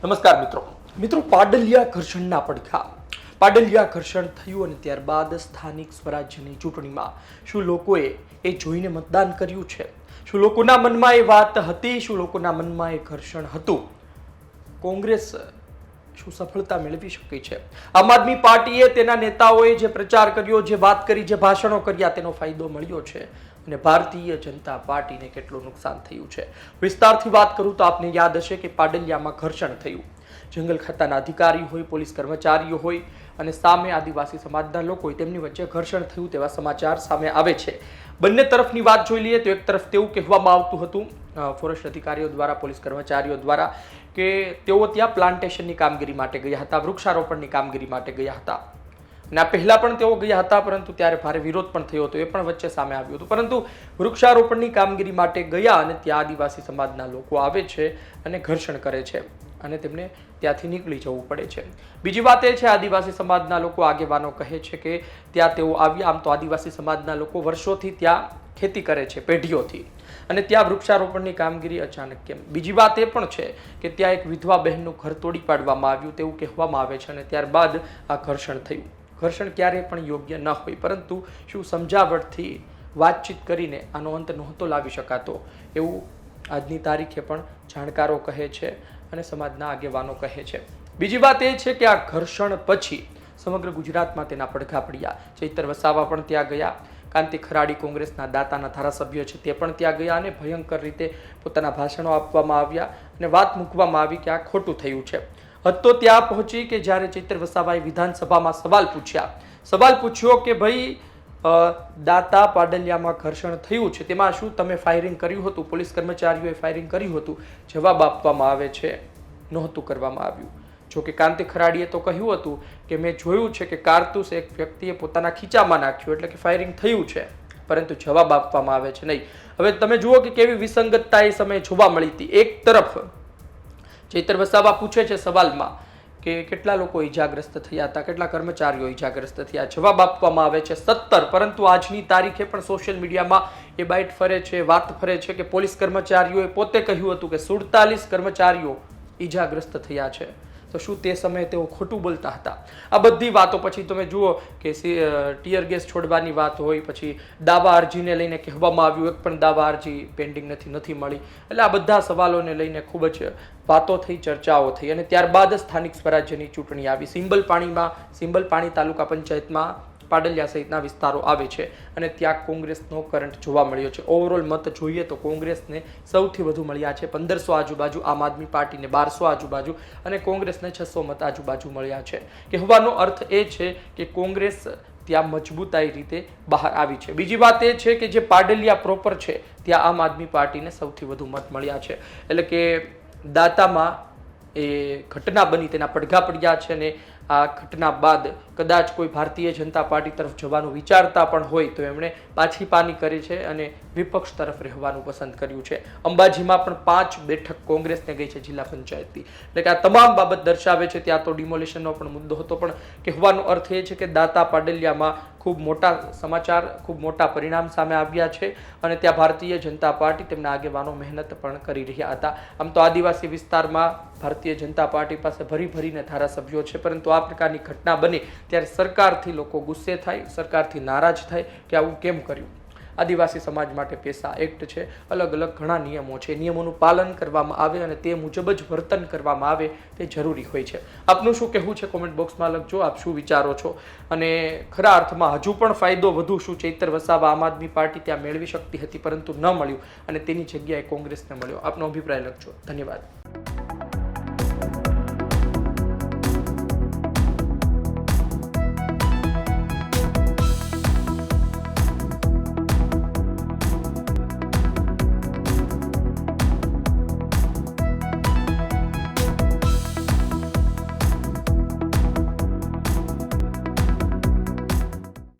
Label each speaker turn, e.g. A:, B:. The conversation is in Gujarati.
A: નમસ્કાર મિત્રો પાડલિયા ઘર્ષણના પડઘા પાડલિયા ઘર્ષણ થયું અને ત્યારબાદ સ્થાનિક સ્વરાજ્યની ચૂંટણીમાં શું લોકોએ એ જોઈને મતદાન કર્યું છે? શું લોકોના મનમાં એ વાત હતી? શું લોકોના મનમાં એ ઘર્ષણ હતું? કોંગ્રેસ શું સફળતા મેળવી શકી છે? આમ આદમી પાર્ટીએ તેના નેતાઓએ જે પ્રચાર કર્યો, જે વાત કરી, જે ભાષણો કર્યા, તેનો ફાયદો મળ્યો છે અને ભારતીય જનતા પાર્ટીને કેટલું નુકસાન થયું છે? વિસ્તારથી વાત કરું તો આપને યાદ હશે કે પાડલિયામાં ઘર્ષણ થયું. જંગલ ખાતાના અધિકારી હોય, પોલીસ કર્મચારીઓ હોય અને સામે આદિવાસી સમાજના લોકો હોય, તેમની વચ્ચે ઘર્ષણ થયું તેવા સમાચાર સામે આવે છે. બંને તરફની વાત જોઈ લઈએ તો એક તરફ તેવું કહેવામાં આવતું હતું ફોરેસ્ટ અધિકારીઓ દ્વારા, પોલીસ કર્મચારીઓ દ્વારા, કે તેઓ ત્યાં પ્લાન્ટેશનની કામગીરી માટે ગયા હતા, વૃક્ષારોપણની કામગીરી માટે ગયા હતા. અને આ પહેલા પણ તેઓ ગયા હતા, પરંતુ ત્યારે ભારે વિરોધ પણ થયો હતો, એ પણ વચ્ચે સામે આવ્યું હતું. પરંતુ વૃક્ષારોપણની કામગીરી માટે ગયા અને ત્યાં આદિવાસી સમાજના લોકો આવે છે અને ઘર્ષણ કરે છે અને તેમને ત્યાંથી નીકળી જવું પડે છે. બીજી વાત એ છે, આદિવાસી સમાજના લોકો, આગેવાનો કહે છે કે ત્યાં તેઓ આવ્યા. આમ તો આદિવાસી સમાજના લોકો વર્ષોથી ત્યાં ખેતી કરે છે, પેઢીઓથી, અને ત્યાં વૃક્ષારોપણની કામગીરી અચાનક કેમ? બીજી વાત એ પણ છે કે ત્યાં એક વિધવા બહેનનું ઘર તોડી પાડવામાં આવ્યું તેવું કહેવામાં આવે છે અને ત્યારબાદ આ ઘર્ષણ થયું. ઘર્ષણ ક્યારેય પણ યોગ્ય ન હોય, પરંતુ શું સમજાવટથી વાતચીત કરીને આનો અંત નહોતો લાવી શકાતો એવું આજની તારીખે પણ જાણકારો કહે છે અને સમાજના આગેવાનો કહે છે. બીજી વાત એ છે કે આ ઘર્ષણ પછી સમગ્ર ગુજરાતમાં તેના પડઘા પડ્યા. ચૈતર વસાવા પણ ત્યાં ગયા, કાંતિ ખરાડી કોંગ્રેસના દાતાના ધારાસભ્ય છે તે પણ ત્યાં ગયા અને ભયંકર રીતે પોતાના ભાષણો આપવામાં આવ્યા અને વાત મૂકવામાં આવી કે આ ખોટું થયું છે. હદ તો ત્યાં પહોંચી કે જ્યારે ચૈતર વસાવાએ વિધાનસભામાં સવાલ પૂછ્યો કે ભાઈ દાતા પાડલિયામાં ઘર્ષણ થયું છે, તેમાં શું તમે ફાયરિંગ કર્યું હતું? પોલીસ કર્મચારીઓએ ફાયરિંગ કર્યું હતું? જવાબ આપવામાં આવે છે નહોતું કરવામાં આવ્યું. જોકે કાંતિ ખરાડીએ તો કહ્યું હતું કે મેં જોયું છે કે કારતૂસ એક વ્યક્તિએ પોતાના ખીચામાં નાખ્યું, એટલે કે ફાયરિંગ થયું છે, પરંતુ જવાબ આપવામાં આવે છે નહીં. હવે તમે જુઓ કે કેવી વિસંગતતા એ સમયે જોવા મળી હતી. એક તરફ ચૈતર વસાવા પૂછે છે સવાલમાં કે કેટલા લોકો ઈજાગ્રસ્ત થયા હતા, કેટલા કર્મચારીઓ ઈજાગ્રસ્ત થયા? જવાબ આપવામાં આવે છે 17, પરંતુ આજની તારીખે પણ સોશિયલ મીડિયામાં એ બાઇટ ફરે છે, વાત ફરે છે કે પોલીસ કર્મચારીઓએ પોતે કહ્યું હતું કે 47 કર્મચારીઓ ઈજાગ્રસ્ત થયા છે. તો શું તે સમયે તેઓ ખોટું બોલતા હતા? આ બધી વાતો પછી તમે જુઓ કે ટીયર ગેસ છોડવાની વાત હોય, પછી દાવા અરજીને લઈને કહેવામાં આવ્યું એક પણ દાવા અરજી પેન્ડિંગ નથી મળી. એટલે આ બધા સવાલોને લઈને ખૂબ જ વાતો થઈ, ચર્ચાઓ થઈ અને ત્યારબાદ સ્થાનિક સ્વરાજ્યની ચૂંટણી આવી. સિંબલ પાણી તાલુકા પંચાયતમાં પાડલિયા સહિતના વિસ્તારો આવે છે અને ત્યાં કોંગ્રેસનો કરંટ જોવા મળ્યો છે. ઓવરઓલ મત જોઈએ તો કોંગ્રેસને સૌથી વધુ મળ્યા છે 1500 આજુબાજુ, આમ આદમી પાર્ટીને 1200 આજુબાજુ અને કોંગ્રેસને 600 મત આજુબાજુ મળ્યા છે. કહેવાનો અર્થ એ છે કે કોંગ્રેસ ત્યાં મજબૂતાઈ રીતે બહાર આવી છે. બીજી વાત એ છે કે જે પાડલિયા પ્રોપર છે ત્યાં આમ આદમી પાર્ટીને સૌથી વધુ મત મળ્યા છે. એટલે કે દાતામાં એ ઘટના બની, તેના પડઘા પડ્યા છે અને આ ઘટના બાદ કદાચ કોઈ ભારતીય જનતા પાર્ટી તરફ જવાનું વિચારતા પણ હોય તો એમણે પાછી પાની કરી છે અને વિપક્ષ તરફ રહેવાનું પસંદ કર્યું છે. અંબાજીમાં પણ 5 બેઠક કોંગ્રેસને ગઈ છે જિલ્લા પંચાયતની. એટલે કે આ તમામ બાબત દર્શાવે છે. ત્યાં તો ડિમોલિશનનો પણ મુદ્દો હતો, પણ કહેવાનો અર્થ એ છે કે દાતા પાડલિયામાં ખૂબ મોટા સમાચાર, ખૂબ મોટા પરિણામ સામે આવ્યા છે અને ત્યાં ભારતીય જનતા પાર્ટી તેમના આગેવાનો મહેનત પણ કરી રહ્યા હતા. આમ તો આદિવાસી વિસ્તારમાં ભારતીય જનતા પાર્ટી પાસે ભરીને ધારાસભ્યો છે, પરંતુ આ પ્રકારની ઘટના બને ત્યારે સરકારથી લોકો ગુસ્સે થાય, સરકારથી નારાજ થાય કે આવું કેમ કર્યું. આદિવાસી સમાજ માટે પેસા એક્ટ છે, અલગ અલગ ઘણા નિયમો છે, નિયમોનું પાલન કરવામાં આવે અને તે મુજબ જ વર્તન કરવામાં આવે તે જરૂરી હોય છે. આપનું શું કહેવું છે કોમેન્ટ બોક્સમાં લખજો. આપ શું વિચારો છો અને ખરા અર્થમાં હજુ પણ ફાયદો વધુ શું ચૈતર વસાવા આમ આદમી પાર્ટી ત્યાં મેળવી શકતી હતી પરંતુ ન મળ્યું અને તેની જગ્યાએ કોંગ્રેસને મળ્યો? આપનો અભિપ્રાય લખજો. ધન્યવાદ.